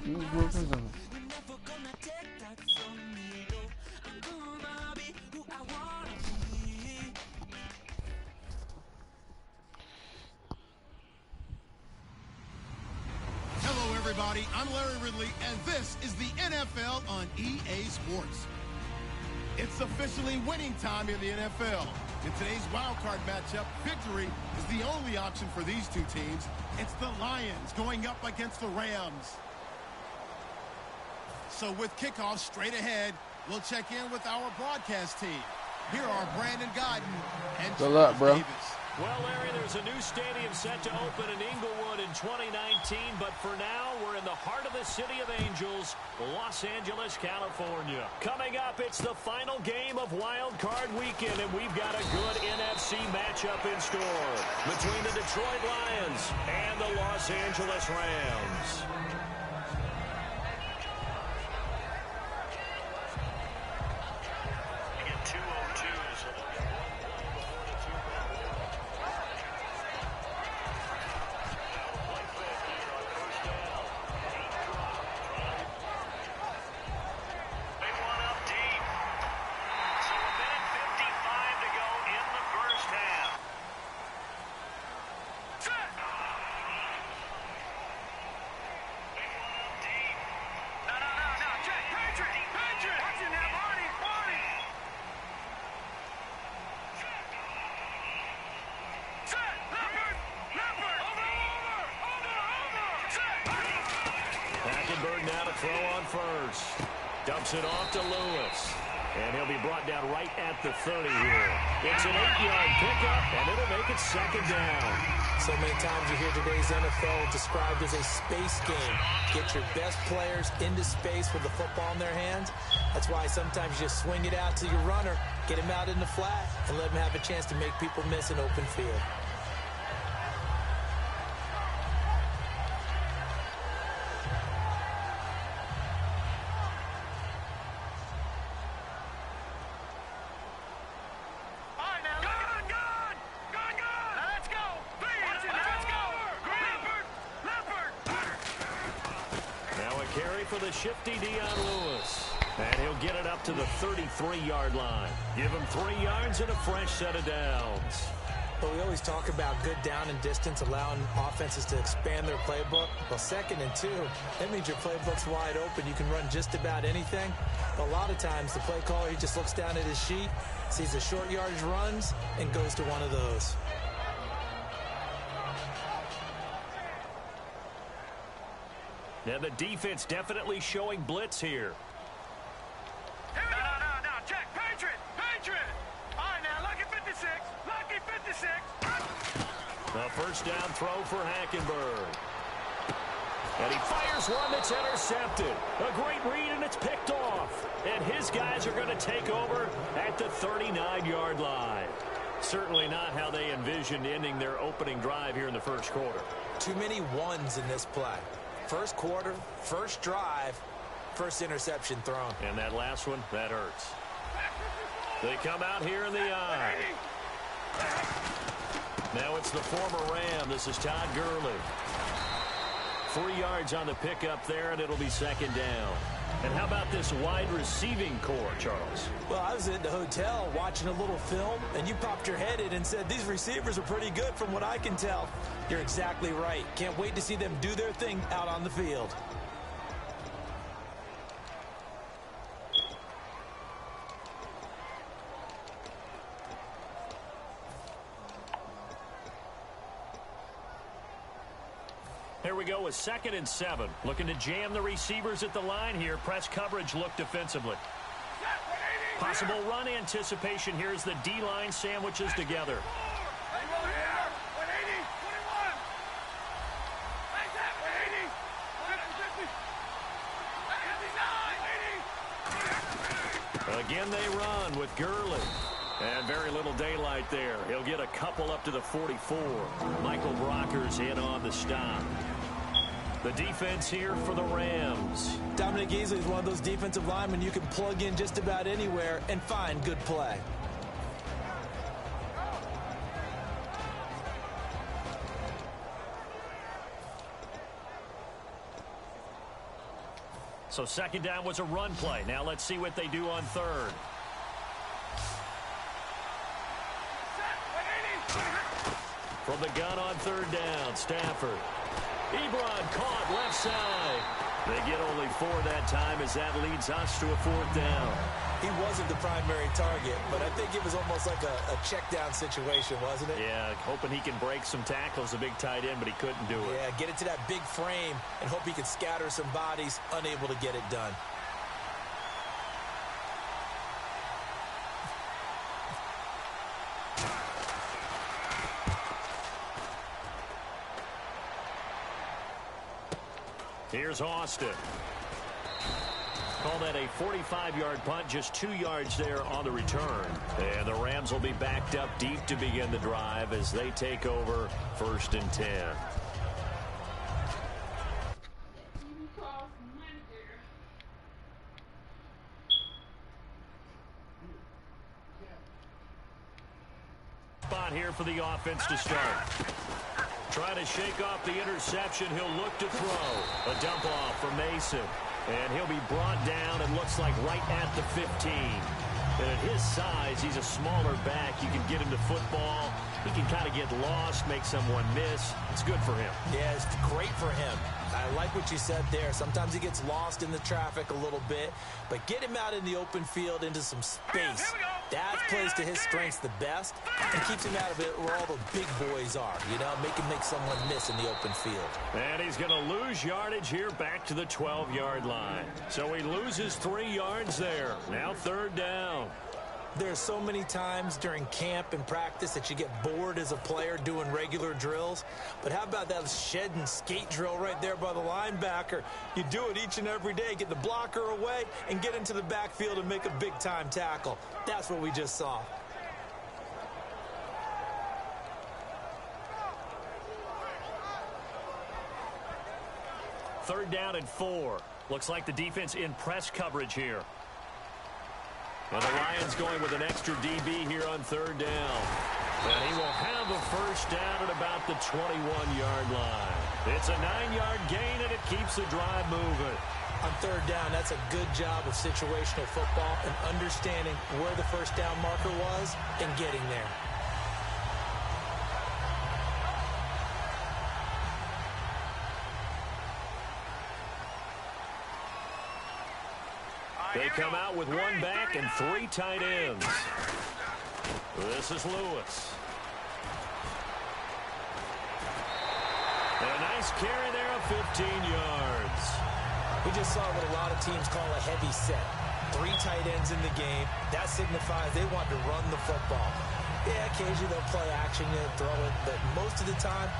Hello, everybody. I'm Larry Ridley, and this is the NFL on EA Sports. It's officially winning time in the NFL. In today's wildcard matchup, victory is the only option for these two teams. It's the Lions going up against the Rams. So with kickoff straight ahead, we'll check in with our broadcast team. Here are Brandon Godden and Good luck, bro. Davis. Well, Larry, there's a new stadium set to open in Inglewood in 2019, but for now, we're in the heart of the City of Angels, Los Angeles, California. Coming up, it's the final game of Wild Card Weekend, and we've got a good NFC matchup in store between the Detroit Lions and the Los Angeles Rams. Now to throw on first. Dumps it off to Lewis. And he'll be brought down right at the 30 here. It's an 8-yard pickup, and it'll make it second down. So many times you hear today's NFL described as a space game. Get your best players into space with the football in their hands. That's why sometimes you just swing it out to your runner, get him out in the flat, and let him have a chance to make people miss an open field. For the shifty Dion Lewis. And he'll get it up to the 33-yard line. Give him 3 yards and a fresh set of downs. But we always talk about good down and distance, allowing offenses to expand their playbook. Well, 2nd and 2, that means your playbook's wide open. You can run just about anything. But a lot of times, the play caller, he just looks down at his sheet, sees the short yardage runs, and goes to one of those. Now the defense definitely showing blitz here. No, check, Patriot. All right, now, lucky 56. A first down throw for Hackenberg. And he fires one that's intercepted. A great read, and it's picked off. And his guys are going to take over at the 39-yard line. Certainly not how they envisioned ending their opening drive here in the first quarter. Too many ones in this play. First quarter, first drive, first interception thrown. And that last one, that hurts. They come out here in the eye. Now it's the former Ram. This is Todd Gurley. 3 yards on the pickup there, and it'll be second down. And how about this wide receiving core, Charles? Well, I was in the hotel watching a little film, and you popped your head in and said, these receivers are pretty good from what I can tell. You're exactly right. Can't wait to see them do their thing out on the field. Here we go with 2nd and 7. Looking to jam the receivers at the line here. Press coverage look defensively. Possible run anticipation here as the D-line sandwiches together. Again they run with Gurley. And very little daylight there. He'll get a couple up to the 44. Michael Brockers in on the stop. The defense here for the Rams. Dominic Easley is one of those defensive linemen you can plug in just about anywhere and find good play. So second down was a run play. Now let's see what they do on third. From the gun on third down, Stafford. Ebron caught left side. They get only 4 that time as that leads us to a fourth down. He wasn't the primary target, but I think it was almost like a check down situation, wasn't it? Yeah, hoping he can break some tackles, a big tight end, but he couldn't do it. Yeah, get it to that big frame and hope he can scatter some bodies, unable to get it done. Here's Austin. Call that a 45-yard punt, just 2 yards there on the return. And the Rams will be backed up deep to begin the drive as they take over 1st and 10. Spot here for the offense to start. Trying to shake off the interception. He'll look to throw. A dump off from Mason. And he'll be brought down, it looks like, right at the 15. And at his size, he's a smaller back. You can get him to football. He can kind of get lost, make someone miss. It's good for him. Yeah, it's great for him. I like what you said there. Sometimes he gets lost in the traffic a little bit, but get him out in the open field into some space. That plays to his strengths the best and keeps him out of it where all the big boys are, you know, make him make someone miss in the open field. And he's going to lose yardage here back to the 12-yard line. So he loses 3 yards there. Now 3rd down. There's so many times during camp and practice that you get bored as a player doing regular drills. But how about that shed and skate drill right there by the linebacker? You do it each and every day. Get the blocker away and get into the backfield and make a big-time tackle. That's what we just saw. Third down and 4. Looks like the defense in press coverage here. And the Lions going with an extra DB here on 3rd down. And he will have a first down at about the 21-yard line. It's a 9-yard gain, and it keeps the drive moving. On 3rd down, that's a good job of situational football and understanding where the first down marker was and getting there. They come out with 1 back and 3 tight ends. This is Lewis. And a nice carry there of 15 yards. We just saw what a lot of teams call a heavy set. 3 tight ends in the game. That signifies they want to run the football. Yeah, occasionally they'll play action and throw it, but most of the time,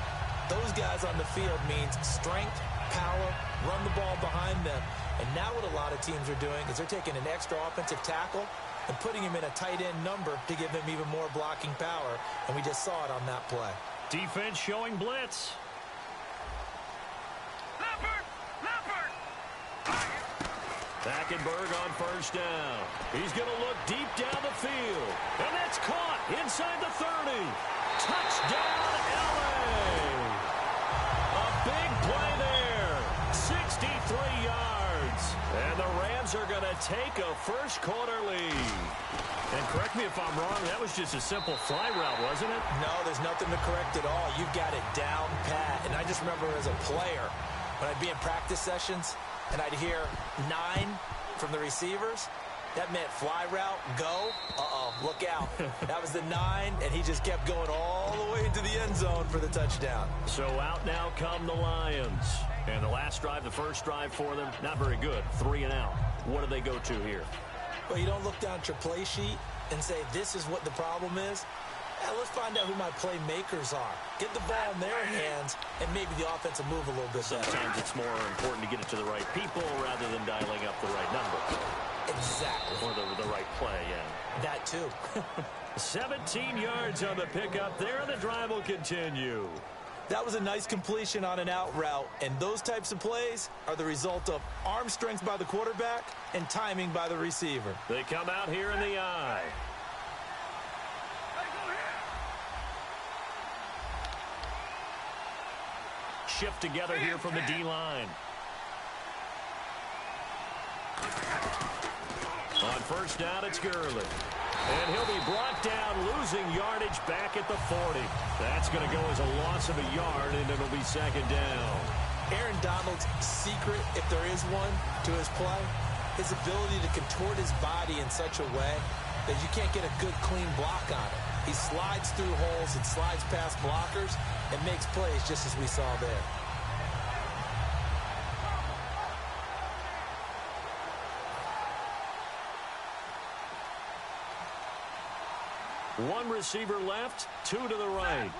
those guys on the field means strength, power, run the ball behind them. And now what a lot of teams are doing is they're taking an extra offensive tackle and putting him in a tight end number to give him even more blocking power. And we just saw it on that play. Defense showing blitz. Hackenberg on first down. He's going to look deep down the field. And that's caught inside the 30. Touchdown, LA. A big play there. 63 yards. And the Rams are going to take a first-quarter lead. And correct me if I'm wrong, that was just a simple fly route, wasn't it? No, there's nothing to correct at all. You've got it down pat. And I just remember as a player, when I'd be in practice sessions, and I'd hear 9 from the receivers, that meant fly route, go. Uh-oh, look out. That was the 9, and he just kept going all the way into the end zone for the touchdown. So out now come the Lions. And the last drive, the first drive for them, not very good. 3 and out. What do they go to here? Well, you don't look down at your play sheet and say, this is what the problem is. Yeah, let's find out who my playmakers are. Get the ball in their hands, and maybe the offense will move a little bit better. Sometimes it's more important to get it to the right people rather than dialing up the right number. Exactly. Or the right play, yeah. That too. 17 yards on the pickup there, and the drive will continue. That was a nice completion on an out route, and those types of plays are the result of arm strength by the quarterback and timing by the receiver. They come out here in the eye. Shift together here from the D-line. On first down, it's Gurley. And he'll be brought down, losing yardage back at the 40. That's going to go as a loss of a yard, and it'll be second down. Aaron Donald's secret, if there is one, to his play, his ability to contort his body in such a way that you can't get a good, clean block on it. He slides through holes and slides past blockers and makes plays just as we saw there. One receiver left, two to the right.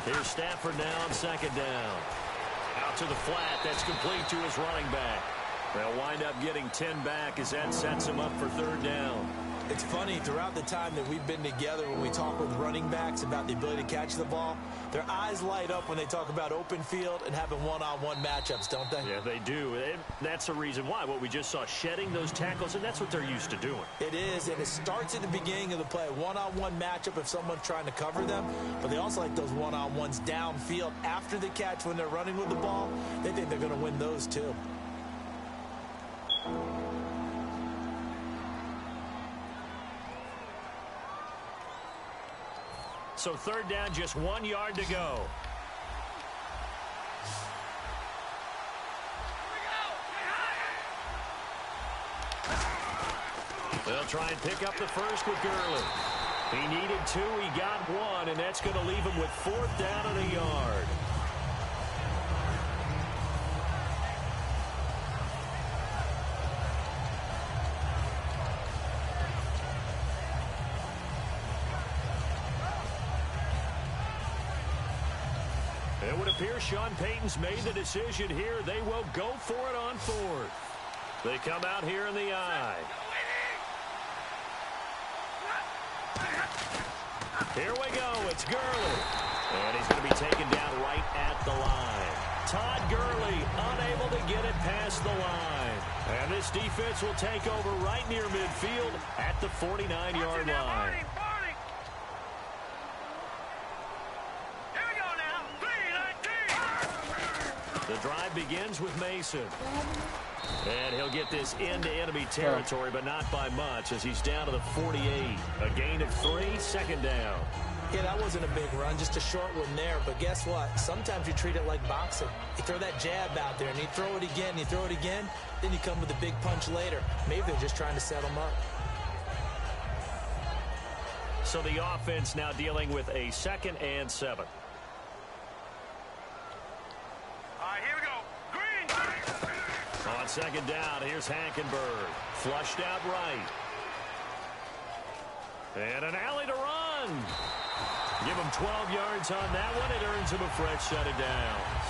Here's Stafford now on second down. Out to the flat. That's complete to his running back. They'll wind up getting 10 back as that sets him up for third down. It's funny, throughout the time that we've been together, when we talk with running backs about the ability to catch the ball, their eyes light up when they talk about open field and having one-on-one matchups, don't they? Yeah, they do. That's the reason why. What we just saw, shedding those tackles, and that's what they're used to doing. It is, and it starts at the beginning of the play. One-on-one matchup if someone's trying to cover them, but they also like those one-on-ones downfield after the catch when they're running with the ball. They think they're going to win those too. So third down, just 1 yard to go. They'll try and pick up the first with Gurley. He needed 2, he got 1, and that's going to leave him with fourth down and a yard. It would appear Sean Payton's made the decision here. They will go for it on fourth. They come out here in the eye. Here we go. It's Gurley. And he's going to be taken down right at the line. Todd Gurley unable to get it past the line. And this defense will take over right near midfield at the 49-yard line. The drive begins with Mason. And he'll get this into enemy territory, but not by much as he's down to the 48. A gain of 3, second down. Yeah, that wasn't a big run, just a short one there. But guess what? Sometimes you treat it like boxing. You throw that jab out there, and you throw it again, you throw it again, then you come with a big punch later. Maybe they're just trying to set them up. So the offense now dealing with a 2nd and 7. On second down, here's Hackenberg. Flushed out right. And an alley to run. Give him 12 yards on that one. It earns him a fresh set of downs.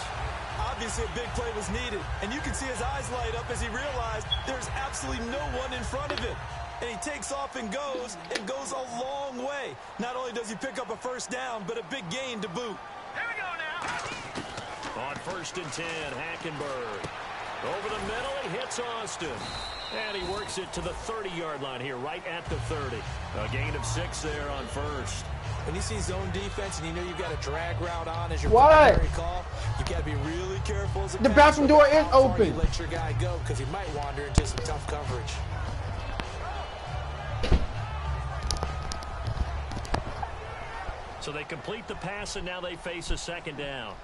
Obviously, a big play was needed. And you can see his eyes light up as he realized there's absolutely no one in front of him. And he takes off and goes a long way. Not only does he pick up a first down, but a big gain to boot. Here we go now. On 1st and 10, Hackenberg. Over the middle, he hits Austin. And he works it to the 30-yard line here, right at the 30. A gain of 6 there on first. When you see zone defense and you know you've got a drag route on as your primary call, you got to be really careful. As a the bathroom door is open. You let your guy go because he might wander into some tough coverage. So they complete the pass, and now they face a second down.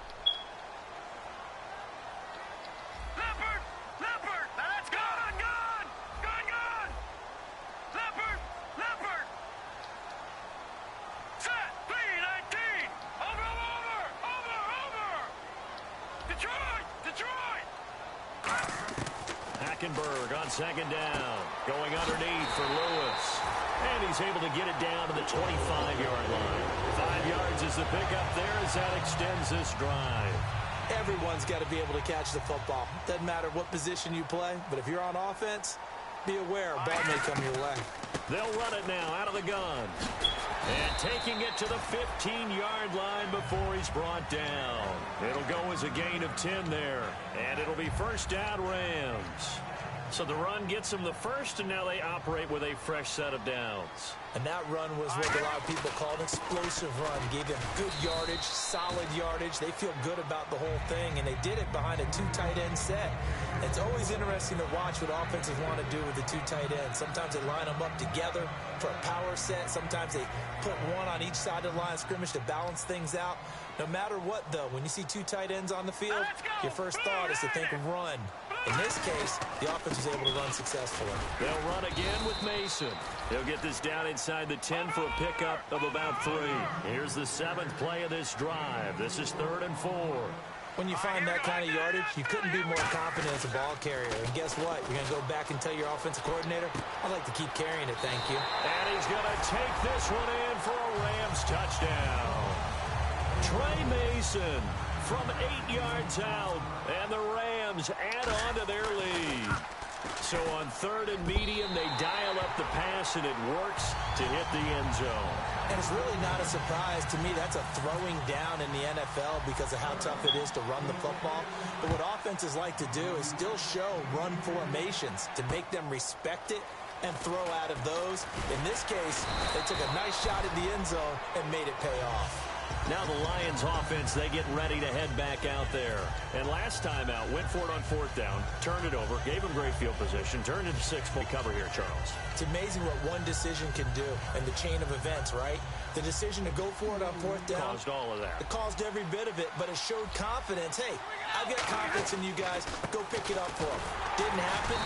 Hackenberg on second down. Going underneath for Lewis. And he's able to get it down to the 25-yard line. 5 yards is the pickup there as that extends this drive. Everyone's got to be able to catch the football. Doesn't matter what position you play, but if you're on offense, be aware a ball may come your way. They'll run it now out of the gun. And taking it to the 15-yard line before he's brought down. It'll go as a gain of 10 there. And it'll be first down Rams. So the run gets them the first, and now they operate with a fresh set of downs. And that run was what a lot of people call an explosive run. Gave them good yardage, solid yardage. They feel good about the whole thing, and they did it behind a two tight end set. It's always interesting to watch what offenses want to do with the two tight ends. Sometimes they line them up together for a power set. Sometimes they put one on each side of the line of scrimmage to balance things out. No matter what, though, when you see two tight ends on the field, your first thought is to think run. In this case, the offense was able to run successfully. They'll run again with Mason. They'll get this down inside the 10 for a pickup of about 3. Here's the 7th play of this drive. This is 3rd and 4. When you find that kind of yardage, you couldn't be more confident as a ball carrier. And guess what? You're going to go back and tell your offensive coordinator, I'd like to keep carrying it, thank you. And he's going to take this one in for a Rams touchdown. Trey Mason from 8 yards out, and the Rams add on to their lead. So on 3rd and medium, they dial up the pass, and it works to hit the end zone. And it's really not a surprise to me. That's a throwing down in the NFL because of how tough it is to run the football. But what offenses like to do is still show run formations to make them respect it and throw out of those. In this case, they took a nice shot at the end zone and made it pay off. Now the Lions offense, they get ready to head back out there. And last time out, went for it on 4th down, turned it over, gave him great field position, turned it to 6-point cover here, Charles. It's amazing what one decision can do in the chain of events, right? The decision to go for it on 4th down. Caused all of that. It caused every bit of it, but it showed confidence. Hey, I've got confidence in you guys. Go pick it up for them. Didn't happen.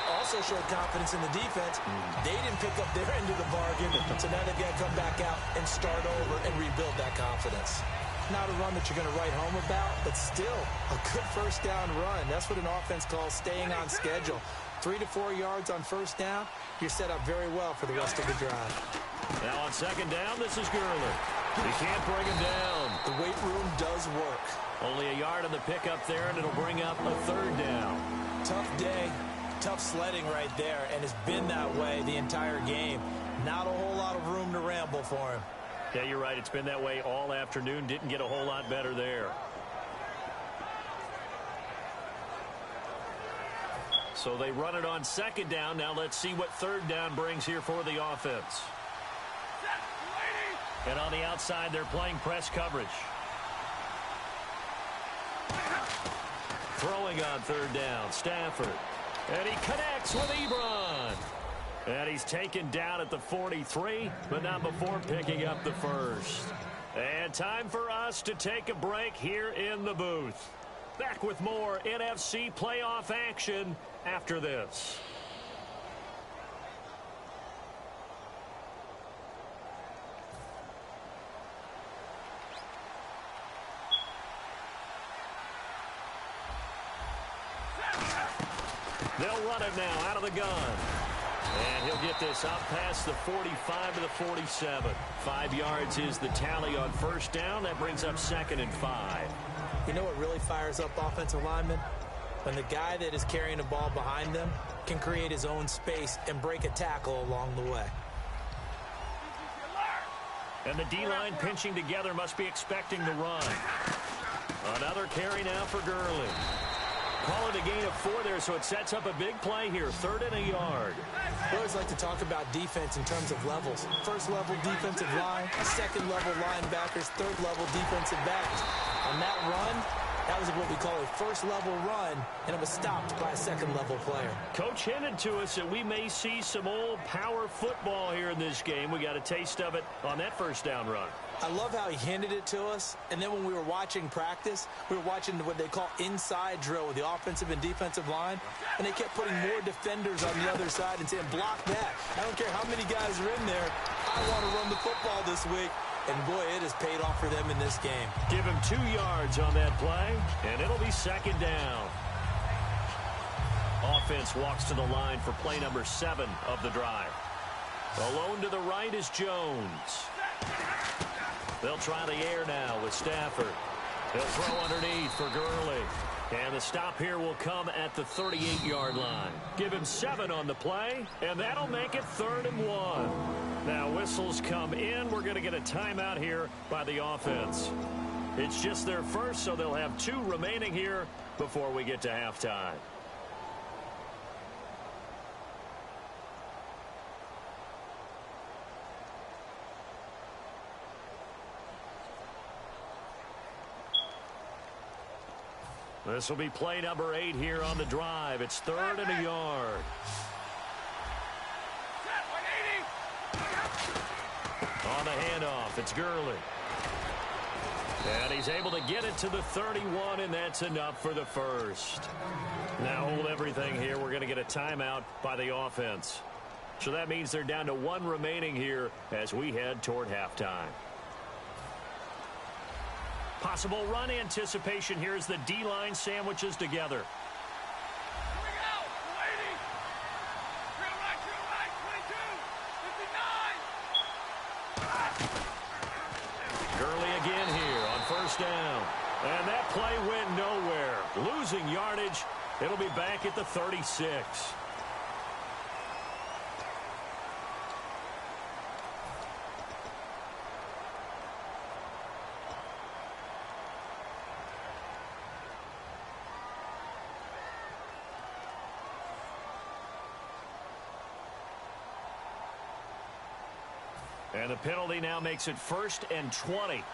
Also showed confidence in the defense. They didn't pick up their end of the bargain, so now they've got to come back out and start over and rebuild that confidence. Not a run that you're going to write home about, but still a good first down run. That's what an offense calls staying on schedule. 3 to 4 yards on first down, you're set up very well for the rest of the drive. Now on 2nd down, this is Gurley. He can't bring him down. The weight room does work. Only a yard on the pickup there, and it'll bring up a 3rd down. Tough day. Tough sledding right there, and it's been that way the entire game. Not a whole lot of room to ramble for him. Yeah, you're right. It's been that way all afternoon. Didn't get a whole lot better there. So they run it on 2nd down. Now let's see what 3rd down brings here for the offense. And on the outside, they're playing press coverage. Throwing on 3rd down, Stafford. And he connects with Ebron. And he's taken down at the 43, but not before picking up the first. And time for us to take a break here in the booth. Back with more NFC playoff action after this. They'll run it now out of the gun. And he'll get this up past the 45 to the 47. 5 yards is the tally on first down. That brings up 2nd and 5. You know what really fires up offensive linemen? When the guy that is carrying the ball behind them can create his own space and break a tackle along the way. And the D-line pinching together, must be expecting the run. Another carry now for Gurley. Call it a gain of 4 there, so it sets up a big play here. 3rd and a yard. We always like to talk about defense in terms of levels. First level defensive line, second level linebackers, third level defensive backs. On that run, that was what we call a first level run, and it was stopped by a second level player. Coach hinted to us that we may see some old power football here in this game. We got a taste of it on that first down run. I love how he hinted it to us, and then when we were watching practice, we were watching what they call inside drill with the offensive and defensive line, and they kept putting more defenders on the other side and saying, block that. I don't care how many guys are in there. I want to run the football this week. And, boy, it has paid off for them in this game. Give him 2 yards on that play, and it'll be 2nd down. Offense walks to the line for play number 7 of the drive. Alone to the right is Jones. They'll try the air now with Stafford. They'll throw underneath for Gurley. And the stop here will come at the 38-yard line. Give him 7 on the play, and that'll make it 3rd and 1. Now whistles come in. We're going to get a timeout here by the offense. It's just their first, so they'll have 2 remaining here before we get to halftime. This will be play number 8 here on the drive. It's 3rd and a yard. On the handoff, it's Gurley. And he's able to get it to the 31, and that's enough for the first. Now hold everything here. We're going to get a timeout by the offense. So that means they're down to 1 remaining here as we head toward halftime. Possible run anticipation here as the D-line sandwiches together. Gurley again here on first down. And that play went nowhere. Losing yardage. It'll be back at the 36. And the penalty now makes it 1st and 20.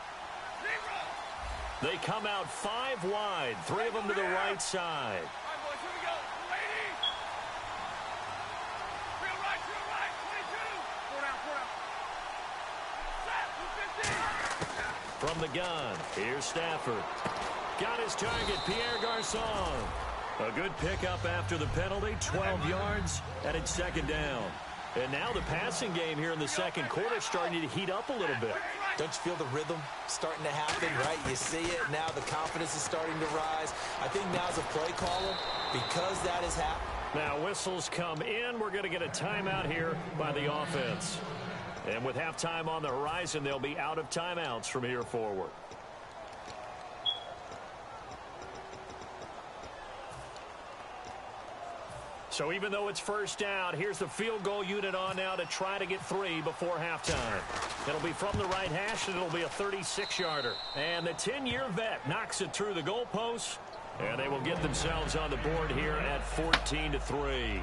They come out 5 wide, 3 of them to the right side. From the gun, here's Stafford. Got his target, Pierre Garçon. A good pickup after the penalty, 12 yards, and it's 2nd down. And now the passing game here in the second quarter starting to heat up a little bit. Don't you feel the rhythm starting to happen, right? You see it. Now the confidence is starting to rise. I think now as a play caller, because that has happened. Now whistles come in. We're going to get a timeout here by the offense. And with halftime on the horizon, they'll be out of timeouts from here forward. So even though it's first down, here's the field goal unit on now to try to get 3 before halftime. It'll be from the right hash, and it'll be a 36-yarder. And the 10-year vet knocks it through the goalpost, and they will get themselves on the board here at 14-3.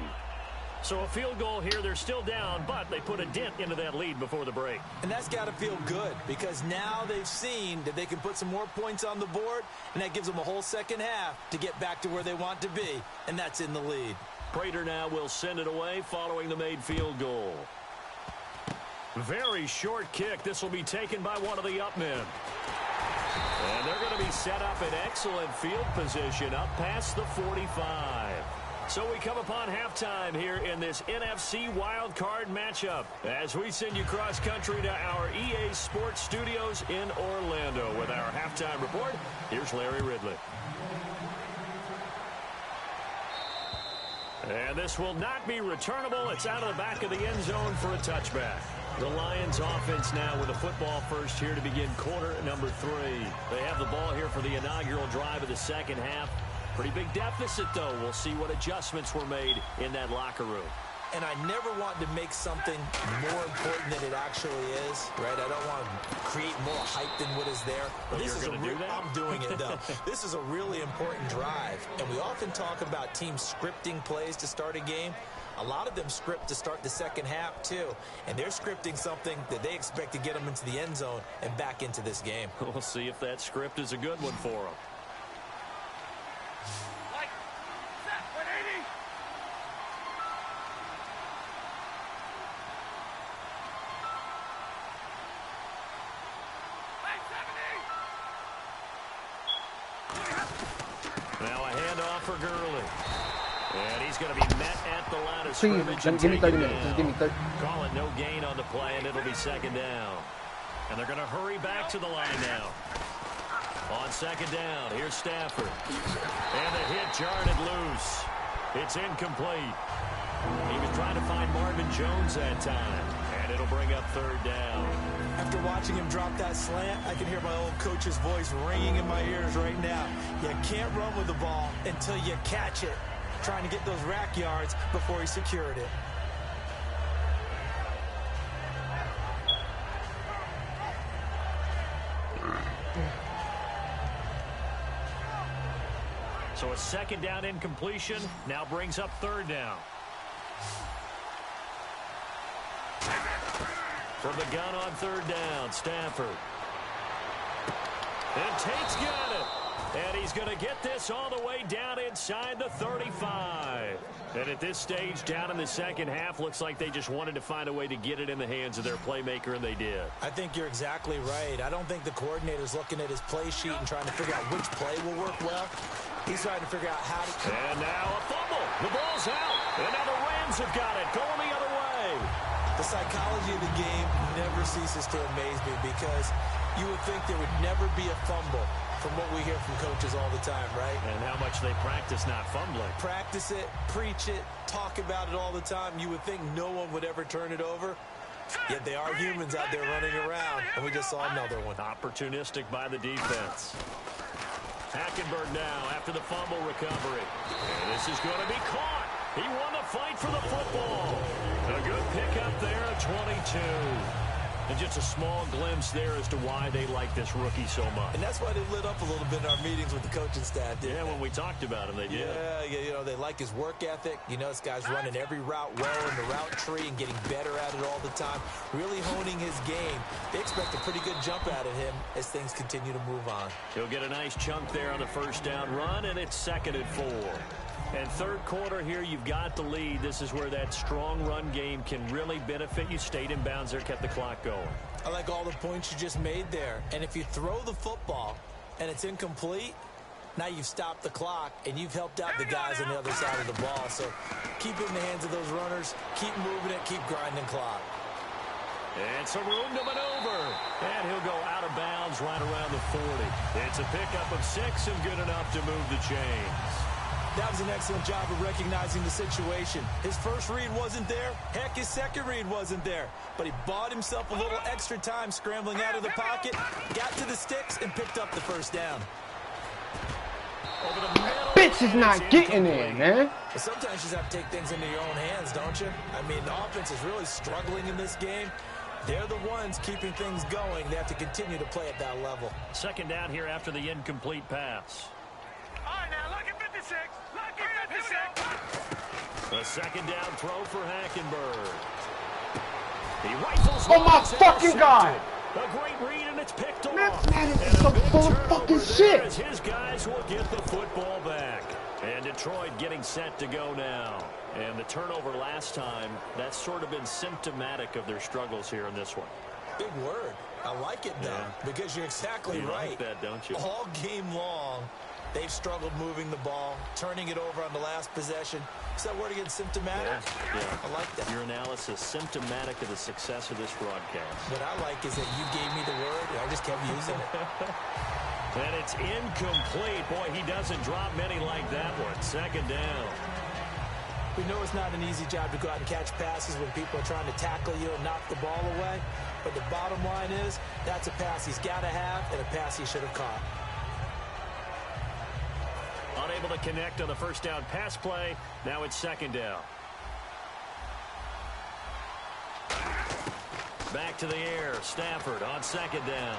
So a field goal here, they're still down, but they put a dent into that lead before the break. And that's got to feel good because now they've seen that they can put some more points on the board, and that gives them a whole second half to get back to where they want to be, and that's in the lead. Prater now will send it away following the made field goal. Very short kick. This will be taken by one of the up men. And they're going to be set up in excellent field position up past the 45. So we come upon halftime here in this NFC wildcard matchup as we send you cross-country to our EA Sports Studios in Orlando with our halftime report. Here's Larry Ridley. And this will not be returnable. It's out of the back of the end zone for a touchback. The Lions offense now with a football first here to begin quarter number 3. They have the ball here for the inaugural drive of the second half. Pretty big deficit, though. We'll see what adjustments were made in that locker room. And I never want to make something more important than it actually is, right? I don't want to create more hype than what is there. But this is I'm doing it, though. This is a really important drive. And we often talk about teams scripting plays to start a game. A lot of them script to start the second half, too. And they're scripting something that they expect to get them into the end zone and back into this game. We'll see if that script is a good one for them. Now a handoff for Gurley. And he's going to be met at the line of scrimmage and taken down. Call it no gain on the play, and it'll be second down. And they're going to hurry back to the line now. On second down, here's Stafford. And the hit jarred it loose. It's incomplete. He was trying to find Marvin Jones that time. And it'll bring up third down. After watching him drop that slant, I can hear my old coach's voice ringing in my ears right now. You can't run with the ball until you catch it. Trying to get those rack yards before he secured it. So a second down incompletion now brings up third down. From the gun on third down, Stafford. And Tate's got it. And he's going to get this all the way down inside the 35. And at this stage, down in the second half, looks like they just wanted to find a way to get it in the hands of their playmaker, and they did. I think you're exactly right. I don't think the coordinator's looking at his play sheet and trying to figure out which play will work well. He's trying to figure out how to... And now a fumble. The ball's out. And now the Rams have got it, going the other way. The psychology of the game never ceases to amaze me because you would think there would never be a fumble from what we hear from coaches all the time, right? And how much they practice not fumbling. Practice it, preach it, talk about it all the time. You would think no one would ever turn it over. Yet they are humans out there running around, and we just saw another one. Opportunistic by the defense. Hackenberg now after the fumble recovery. And this is going to be caught. He won the fight for the football. A good pickup there at 22. And just a small glimpse there as to why they like this rookie so much. And that's why they lit up a little bit in our meetings with the coaching staff, didn't they? When we talked about him, they did. Yeah, you know, they like his work ethic. You know, this guy's running every route well in the route tree and getting better at it all the time, really honing his game. They expect a pretty good jump out of him as things continue to move on. He'll get a nice chunk there on the first down run, and it's 2nd and 4. And third quarter here, you've got the lead. This is where that strong run game can really benefit you. Stayed in bounds there, kept the clock going. I like all the points you just made there. And if you throw the football and it's incomplete, now you've stopped the clock and you've helped out the guys on the other side of the ball. So keep it in the hands of those runners. Keep moving it. Keep grinding clock. And some room to maneuver. And he'll go out of bounds right around the 40. It's a pickup of 6 and good enough to move the chains. That was an excellent job of recognizing the situation. His first read wasn't there. Heck, his second read wasn't there. But he bought himself a little extra time scrambling out of the pocket, got to the sticks, and picked up the first down. Over the middle. Bitch is not getting in, man. But sometimes you just have to take things into your own hands, don't you? I mean, the offense is really struggling in this game. They're the ones keeping things going. They have to continue to play at that level. 2nd down here after the incomplete pass. All right, now look at 56. Look at 56. A 2nd down throw for Hackenberg. He rifles. Oh my fucking God! A great read, and it's picked off. Man, is so full of fucking shit. As his guys will get the football back. And Detroit getting set to go now. And the turnover last time, that's sort of been symptomatic of their struggles here in this one. Big word. I like it, though, because you're exactly right. You like that, don't you? All game long, they've struggled moving the ball, turning it over on the last possession. Is that word again, symptomatic? Yeah. I like that. Your analysis, symptomatic of the success of this broadcast. What I like is that you gave me the word, and I just kept using it. And it's incomplete. Boy, he doesn't drop many like that one. 2nd down. We know it's not an easy job to go out and catch passes when people are trying to tackle you and knock the ball away. But the bottom line is, that's a pass he's got to have and a pass he should have caught. Unable to connect on the first down pass play. Now it's 2nd down. Back to the air. Stafford on 2nd down.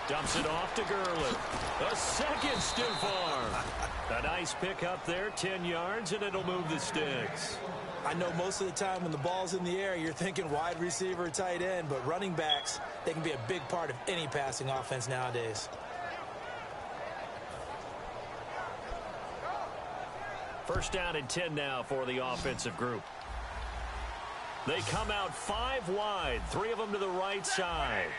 Dumps it off to Gurley. A second stiff arm. A nice pickup there, 10 yards, and it'll move the sticks. I know most of the time when the ball's in the air, you're thinking wide receiver, tight end, but running backs, they can be a big part of any passing offense nowadays. First down and 10 now for the offensive group. They come out 5 wide, 3 of them to the right side.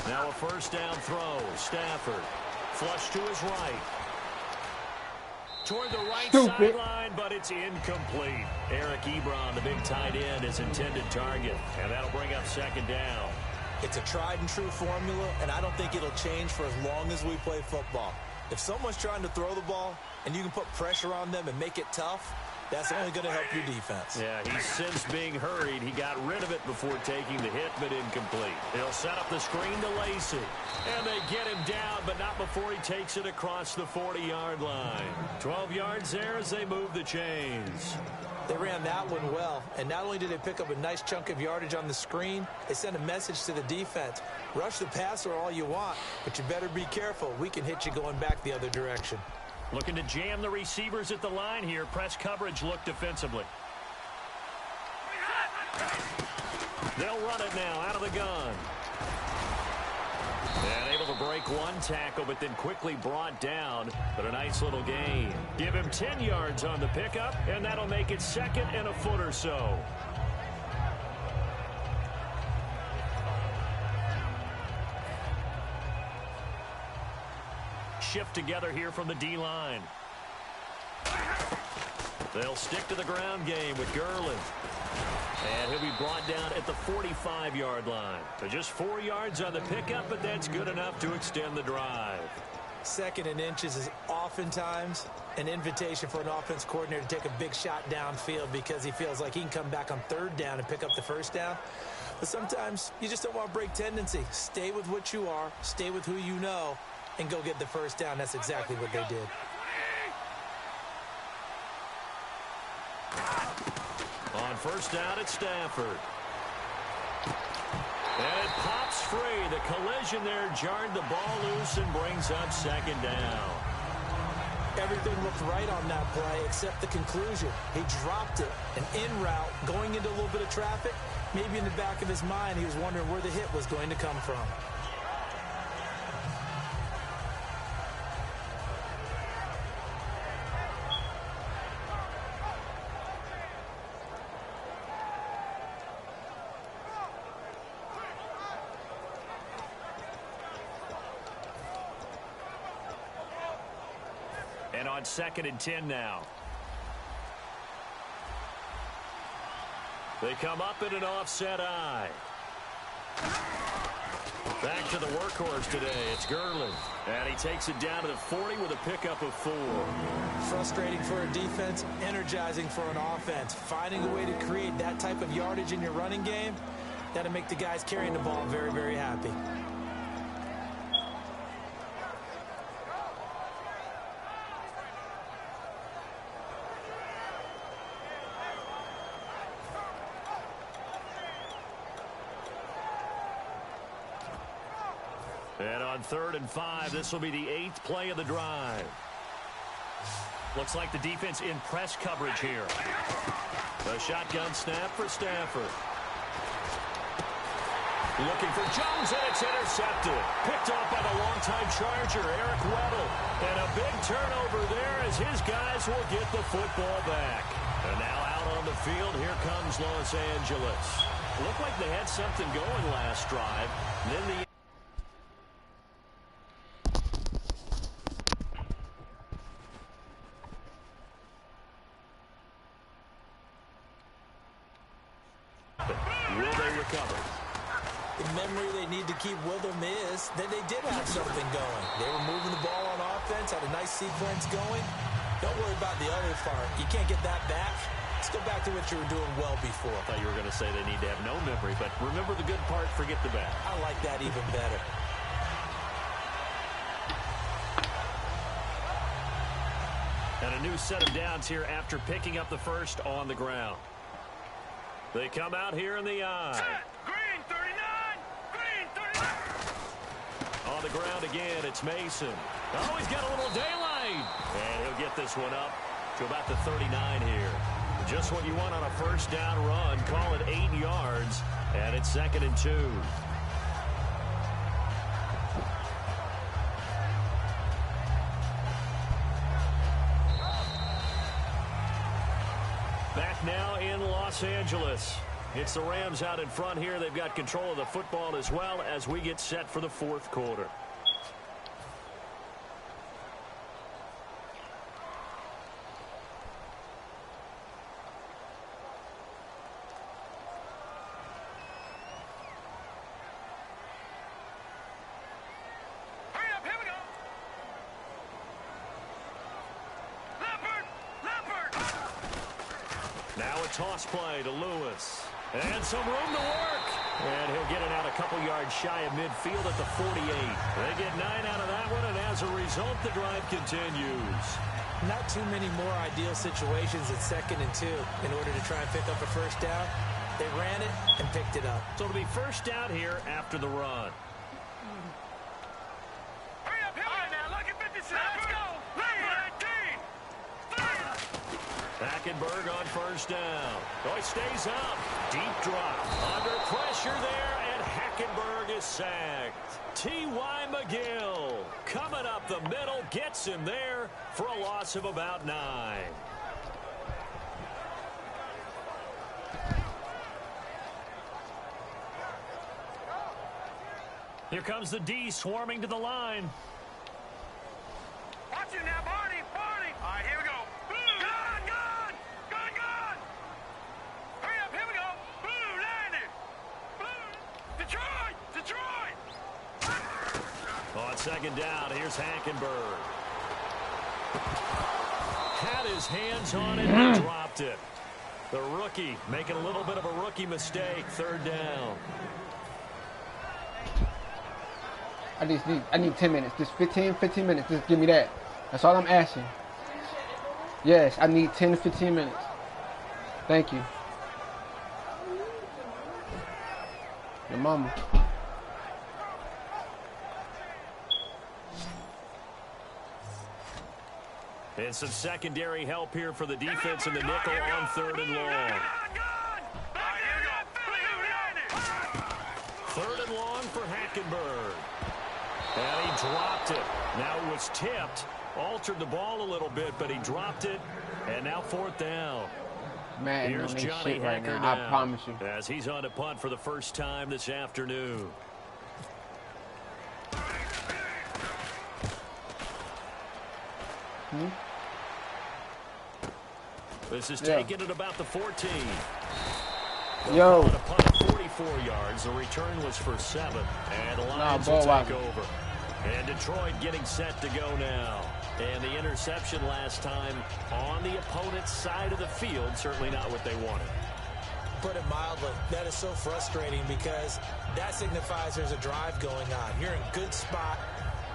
Now a first down throw. Stafford. Flush to his right. Toward the right sideline, but it's incomplete. Eric Ebron, the big tight end, is intended target. And that'll bring up 2nd down. It's a tried and true formula, and I don't think it'll change for as long as we play football. If someone's trying to throw the ball and you can put pressure on them and make it tough, that's only going to help your defense. Yeah, he's since being hurried. He got rid of it before taking the hit, but incomplete. He'll set up the screen to Lacy. And they get him down, but not before he takes it across the 40-yard line. 12 yards there as they move the chains. They ran that one well, and not only did they pick up a nice chunk of yardage on the screen, they sent a message to the defense. Rush the passer all you want, but you better be careful. We can hit you going back the other direction. Looking to jam the receivers at the line here. Press coverage look defensively. They'll run it now out of the gun. And able to break one tackle, but then quickly brought down. But a nice little gain. Give him 10 yards on the pickup, and that'll make it second and a foot or so. Shift together here from the D-line. They'll stick to the ground game with Gurley. And he'll be brought down at the 45-yard line. So just 4 yards on the pickup, but that's good enough to extend the drive. Second and inches is oftentimes an invitation for an offense coordinator to take a big shot downfield because he feels like he can come back on third down and pick up the first down. But sometimes you just don't want to break tendency. Stay with what you are, stay with who you know, and go get the first down. That's exactly what they did. On first down, it's Stafford. And it pops free. The collision there jarred the ball loose and brings up second down. Everything looked right on that play except the conclusion. He dropped it, an in route, going into a little bit of traffic. Maybe in the back of his mind, he was wondering where the hit was going to come from. And on 2nd and 10 now. They come up in an offset eye. Back to the workhorse today. It's Gurley. And he takes it down to the 40 with a pickup of 4. Frustrating for a defense, energizing for an offense. Finding a way to create that type of yardage in your running game, that'll make the guys carrying the ball very, very happy. And on 3rd and 5, this will be the 8th play of the drive. Looks like the defense in press coverage here. A shotgun snap for Stafford. Looking for Jones, and it's intercepted. Picked off by the longtime Charger, Eric Weddle. And a big turnover there as his guys will get the football back. And now out on the field, here comes Los Angeles. Looked like they had something going last drive. Then the will they recover? The memory they need to keep with them is that they did have something going. They were moving the ball on offense, had a nice sequence going. Don't worry about the other part. You can't get that back. Let's go back to what you were doing well before. I thought you were going to say they need to have no memory, but remember the good part, forget the bad. I like that even better. And a new set of downs here after picking up the first on the ground. They come out here in the eye. Green 39! Green 39! On the ground again, it's Mason. Oh, he's got a little daylight. And he'll get this one up to about the 39 here. Just what you want on a first down run. Call it 8 yards. And it's 2nd and 2. Back now in Los Angeles. It's the Rams out in front here. They've got control of the football as well as we get set for the 4th quarter. Hurry up, here we go! Leopard! Now a toss play to Lewis. And some room to work. And he'll get it out a couple yards shy of midfield at the 48. They get 9 out of that one, and as a result, the drive continues. Not too many more ideal situations at 2nd and 2 in order to try and pick up a first down. They ran it and picked it up. So it'll be first down here after the run. Hurry up, here we go! Now, look at 56! Let's go! Hackenberg on first down. Oh, he stays up. Deep drop. Under pressure there, and Hackenberg is sacked. T.Y. McGill coming up the middle, gets him there for a loss of about 9. Here comes the D swarming to the line. Watch it now, Barney. Barney. All right, here we go. Boom. Gun. Hurry up, here we go. Boom, landed. Boom. Detroit. On second down, here's Hackenberg. Had his hands on it and dropped it. The rookie making a little bit of a rookie mistake. Third down. I need 10 minutes. Just 15 minutes. Just give me that. That's all I'm asking. Yes, I need 10 to 15 minutes. Thank you. Your mama. And some secondary help here for the defense in the nickel on 3rd and long. Third and long for Hackenberg. And he dropped it. Now it was tipped. Altered the ball a little bit, but he dropped it. And now 4th down. Man, here's Johnny Hacker now. I promise you. As he's on to punt for the first time this afternoon. This is taken at about the 14. Yo. On a punt of 44 yards. The return was for 7. And the Lions will take over. And Detroit getting set to go now. And the interception last time on the opponent's side of the field. Certainly not what they wanted. Put it mildly, that is so frustrating because that signifies there's a drive going on. You're in a good spot.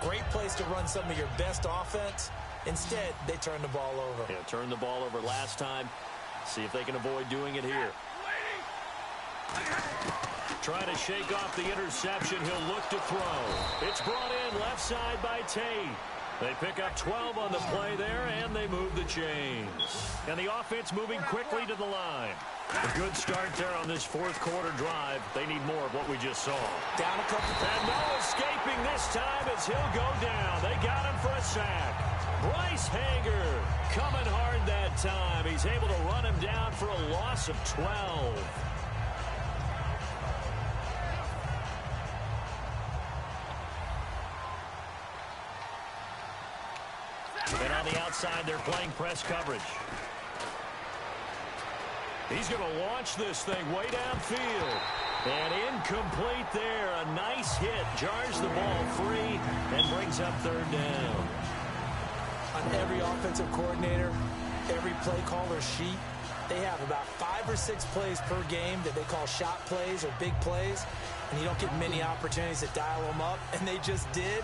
Great place to run some of your best offense. Instead, they turn the ball over. Yeah, turned the ball over last time. See if they can avoid doing it here. Trying to shake off the interception. He'll look to throw. It's brought in left side by Tate. They pick up 12 on the play there, and they move the chains. And the offense moving quickly to the line. A good start there on this 4th quarter drive. They need more of what we just saw. Down a couple. And no escaping this time as he'll go down. They got him for a sack. Bryce Hager coming hard that time. He's able to run him down for a loss of 12. And on the outside, they're playing press coverage. He's going to launch this thing way downfield. And incomplete there. A nice hit. Jars the ball free and brings up 3rd down. On every offensive coordinator, every play caller sheet, they have about 5 or 6 plays per game that they call shot plays or big plays. And you don't get many opportunities to dial them up. And they just did.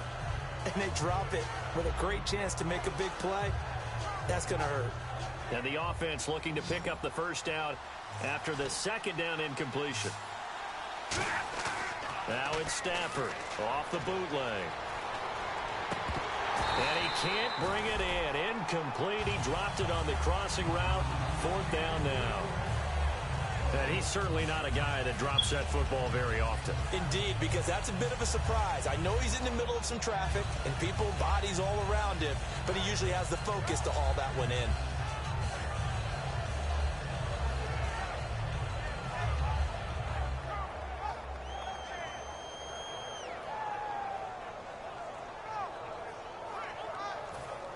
And they drop it with a great chance to make a big play. That's going to hurt. And the offense looking to pick up the first down after the 2nd down incompletion. Now it's Stafford off the bootleg. And he can't bring it in. Incomplete. He dropped it on the crossing route. 4th down now. And he's certainly not a guy that drops that football very often. Indeed, because that's a bit of a surprise. I know he's in the middle of some traffic and people, bodies all around him, but he usually has the focus to haul that one in.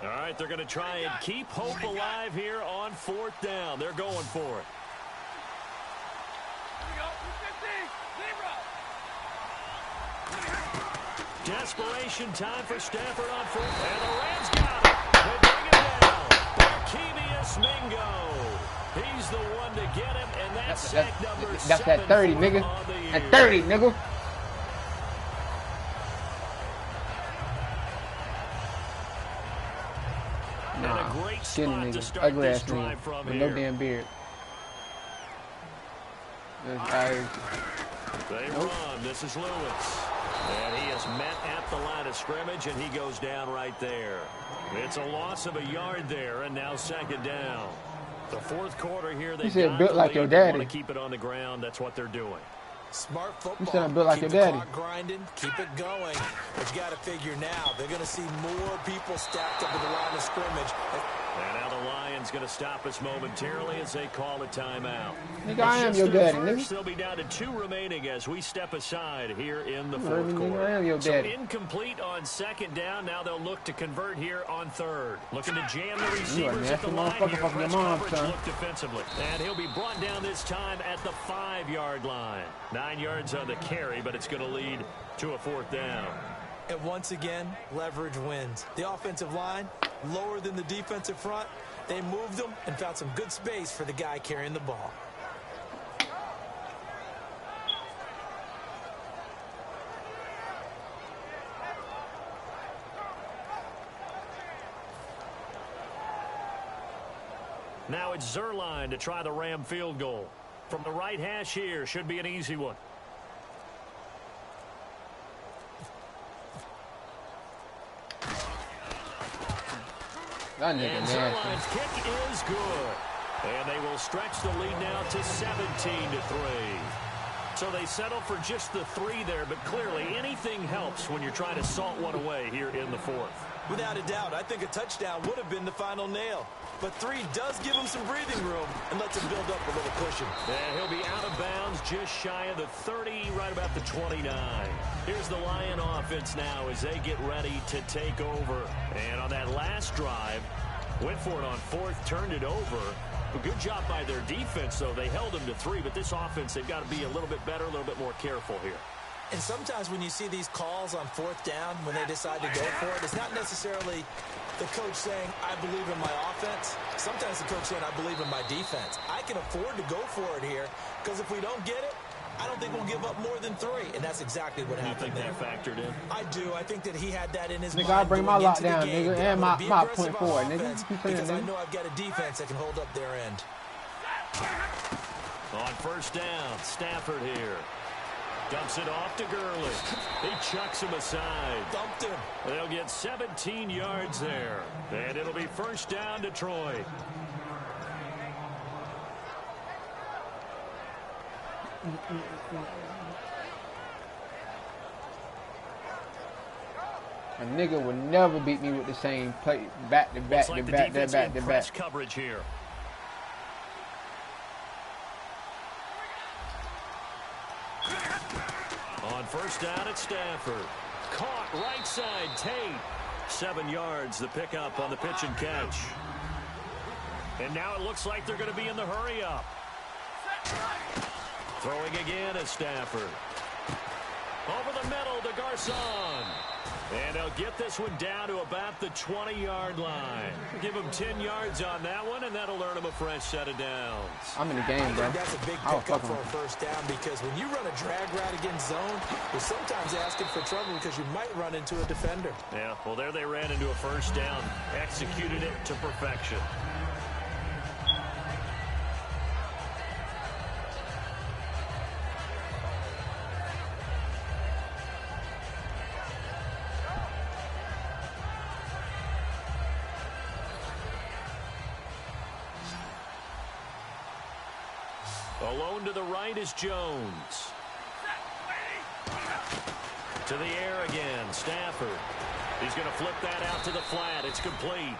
All right, they're going to try and keep hope alive here on 4th down. They're going for it. Desperation time for Stafford on 4th. And the Rams got it. They bring it down. Barkevius Mingo. He's the one to get him, and that's sack number 7. That's that 30, nigga. That 30, nigga. Nah, a great spot to start ugly this ass drive nigga from with here. no damn beard. They run. This is Lewis. And he is met at the line of scrimmage, and he goes down right there. It's a loss of a yard there, and now 2nd down. The 4th quarter here, they said built like your daddy. want to keep it on the ground. That's what they're doing. Smart football. You said I'm built like keep your the daddy. clock grinding, keep it going. But you got to figure now, they're going to see more people stacked up at the line of scrimmage. And now the Lions going to stop us momentarily as they call a timeout. Nigga, I am your daddy, First, nigga. they'll be down to 2 remaining as we step aside here in the You fourth heard me, nigga, quarter. I am your So daddy. incomplete on 2nd down. Now they'll look to convert here on 3rd. Looking to jam the You a receivers at the nasty line motherfucker here. fucking your Press mom, coverage son. look defensively. And he'll be brought down this time at the 5-yard line. 9 yards on the carry, but it's going to lead to a 4th down. And once again, leverage wins. The offensive line, lower than the defensive front. They moved them and found some good space for the guy carrying the ball. Now it's Zerline to try the Ram field goal. From the right hash here, should be an easy one. That nigga And nasty. Zerline's kick is good. And they will stretch the lead now to 17-3. So they settle for just the 3 there, but clearly anything helps when you're trying to salt one away here in the 4th. Without a doubt, I think a touchdown would have been the final nail. But 3 does give him some breathing room and lets him build up a little cushion. And he'll be out of bounds just shy of the 30, right about the 29. Here's the Lion offense now as they get ready to take over. And on that last drive, went for it on 4th, turned it over. A good job by their defense, though. They held them to 3, but this offense, they've got to be a little bit better, a little bit more careful here. And sometimes when you see these calls on 4th down, when they decide to go for it, it's not necessarily the coach saying, I believe in my offense. Sometimes the coach saying, I believe in my defense. I can afford to go for it here because if we don't get it, I don't think we'll give up more than 3. And that's exactly what You happened think there. that factored in? I do. I think that he had that in his Nigga, mind. I'll bring my going into the lockdown, game, nigga, that and I'm gonna be my aggressive point on forward, nigga. offense You saying, because I nigga? know I've got a defense that can hold up their end. On 1st down, Stafford here. Dumps it off to Gurley. He chucks him aside. Dumped him. They'll get 17 yards there. And it'll be 1st down, Detroit. A nigga would never beat me with the same play back to back Looks like to the back to defense back in to press back. coverage here. On 1st down at Stafford. Caught right side, Tate. 7 yards, the pickup on the pitch and catch. And now it looks like they're going to be in the hurry up. Throwing again at Stafford. Over the middle to Garcon. And they'll get this one down to about the 20-yard line. Give them 10 yards on that one, and that'll earn them a fresh set of downs. I'm in the game, I bro. think that's a big I'll pickup fuck for him. a 1st down because when you run a drag route against zone, you're sometimes asking for trouble because you might run into a defender. Yeah, well, there they ran into a 1st down. Executed it to perfection. Alone to the right is Jones. To the air again, Stafford. He's going to flip that out to the flat. It's complete.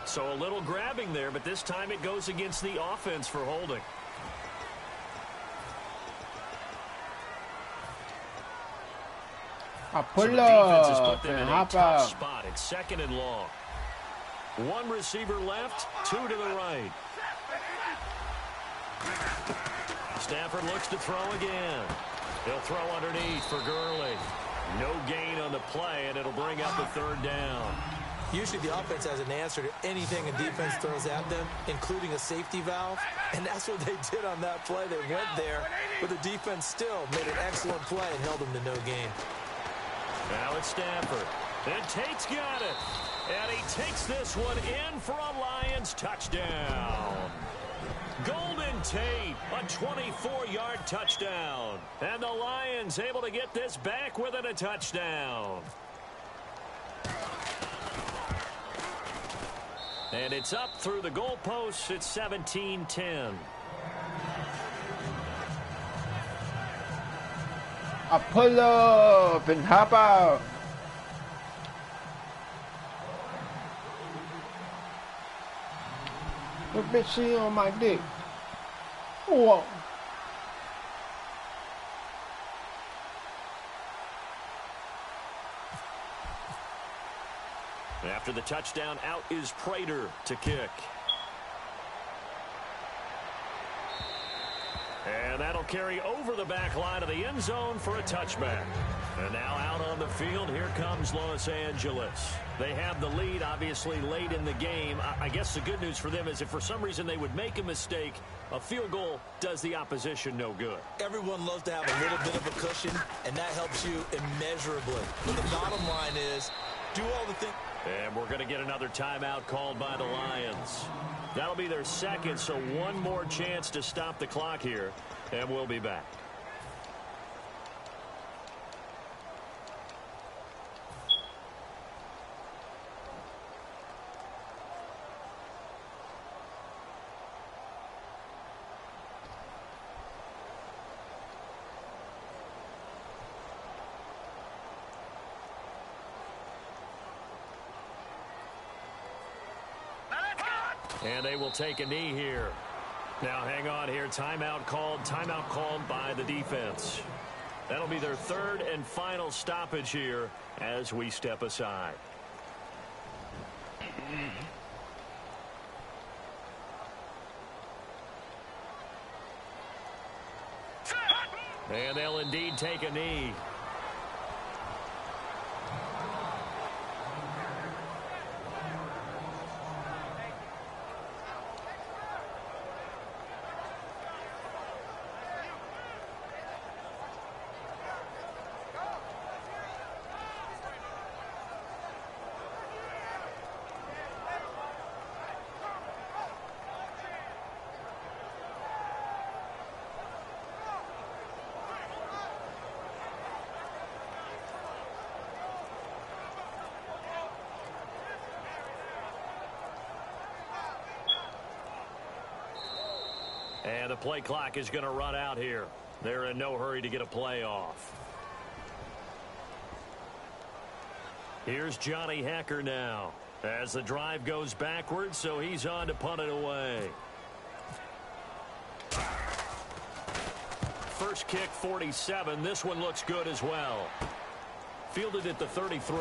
So a little grabbing there, but this time it goes against the offense for holding. I So pull the defense has up put them and in a hop tough out. spot. It's 2nd and long. 1 receiver left, 2 to the right. Stafford looks to throw again. He'll throw underneath for Gurley. No gain on the play, and it'll bring up a 3rd down. Usually the offense has an answer to anything a defense throws at them, including a safety valve. And that's what they did on that play. They went there, but the defense still made an excellent play and held them to no gain. Now it's Stafford. And Tate's got it. And he takes this one in for a Lions touchdown. Golden Tate, a 24-yard touchdown. And the Lions able to get this back within a touchdown. And it's up through the goalposts. It's 17-10. I pull up and hop out. What bitch she on my dick? Whoa. After the touchdown, out is Prater to kick. And that'll carry over the back line of the end zone for a touchback. And now out on the field, here comes Los Angeles. They have the lead, obviously, late in the game. I guess the good news for them is if for some reason they would make a mistake, a field goal does the opposition no good. Everyone loves to have a little bit of a cushion, and that helps you immeasurably. But the bottom line is, do all the things. And we're going to get another timeout called by the Lions. That'll be their second, so one more chance to stop the clock here, and we'll be back. And they will take a knee here. Now hang on here. Timeout called by the defense. That'll be their third and final stoppage here as we step aside. And they'll indeed take a knee. And the play clock is going to run out here. They're in no hurry to get a play off. Here's Johnny Hekker now as the drive goes backwards, so he's on to punt it away. First kick, 47. This one looks good as well. Fielded at the 33.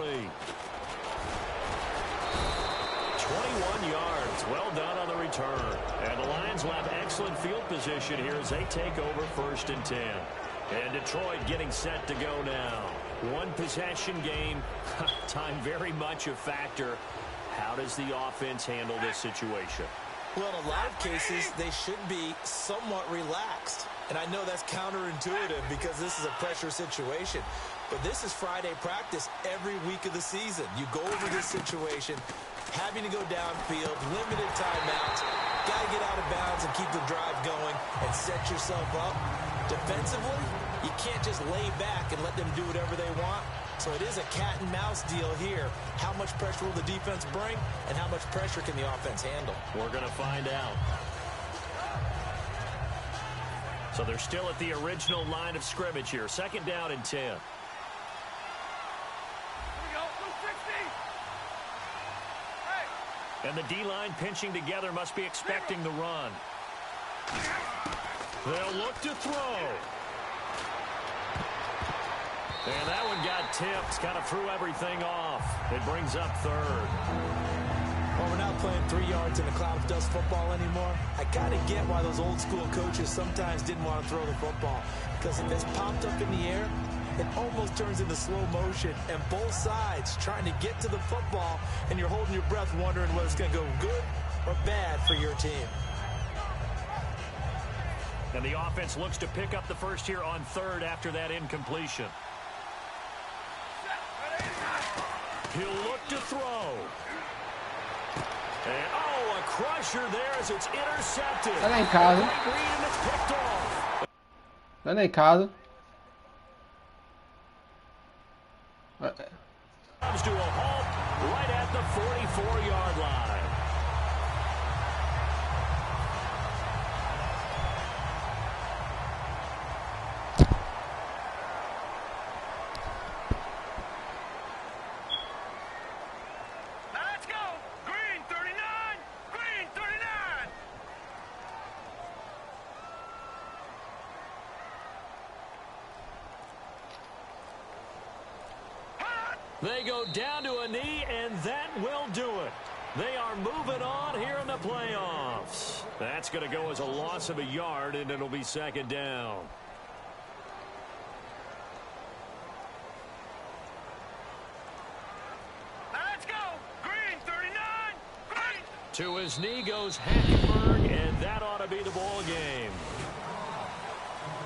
21 yards. Well done on the return. And the Lions will have excellent field position here as they take over 1st and 10. And Detroit getting set to go now. One possession game. Time very much a factor. How does the offense handle this situation? Well, in a lot of cases, they should be somewhat relaxed. And I know that's counterintuitive because this is a pressure situation. But this is Friday practice every week of the season. You go over this situation, having to go downfield, limited timeouts, got to get out of bounds and keep the drive going and set yourself up. Defensively, you can't just lay back and let them do whatever they want. So it is a cat and mouse deal here. How much pressure will the defense bring and how much pressure can the offense handle? We're going to find out. So they're still at the original line of scrimmage here. 2nd down and 10. And the D-line pinching together must be expecting the run. They'll look to throw. And that one got tipped. Kind of threw everything off. It brings up 3rd. Well, we're not playing 3 yards in a cloud of dust football anymore. I kind of get why those old school coaches sometimes didn't want to throw the football. Because if it's popped up in the air, it almost turns into slow motion. And both sides trying to get to the football, and you're holding your breath wondering whether it's going to go good or bad for your team. And the offense looks to pick up the first here on 3rd after that incompletion. He'll look to throw. And, a crusher there as it's intercepted. That ain't Cousin. And it's picked off. That ain't Cousin. Comes to a halt right at the 44-yard line. They go down to a knee, and that will do it. They are moving on here in the playoffs. That's going to go as a loss of a yard, and it'll be second down. Let's go. Green, 39. Green. To his knee goes Hackenberg, and that ought to be the ball game.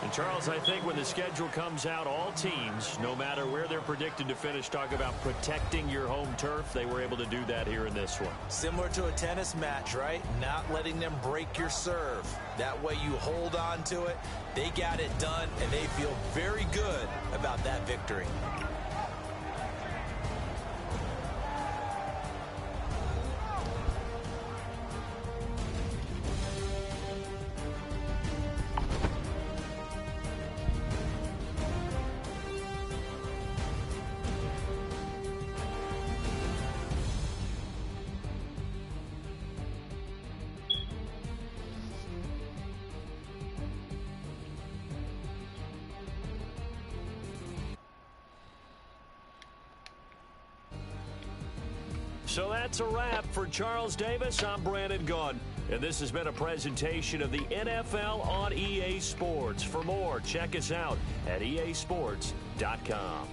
And Charles, I think when the schedule comes out, all teams, no matter where they're predicted to finish, talk about protecting your home turf. They were able to do that here in this one. Similar to a tennis match, right? Not letting them break your serve. That way you hold on to it. They got it done, and they feel very good about that victory. So that's a wrap for Charles Davis. I'm Brandon Gaudin, and this has been a presentation of the NFL on EA Sports. For more, check us out at easports.com.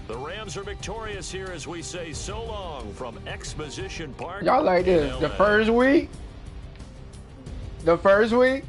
The Rams are victorious here as we say so long from Exposition Park. Y'all like this? The first week? The first week?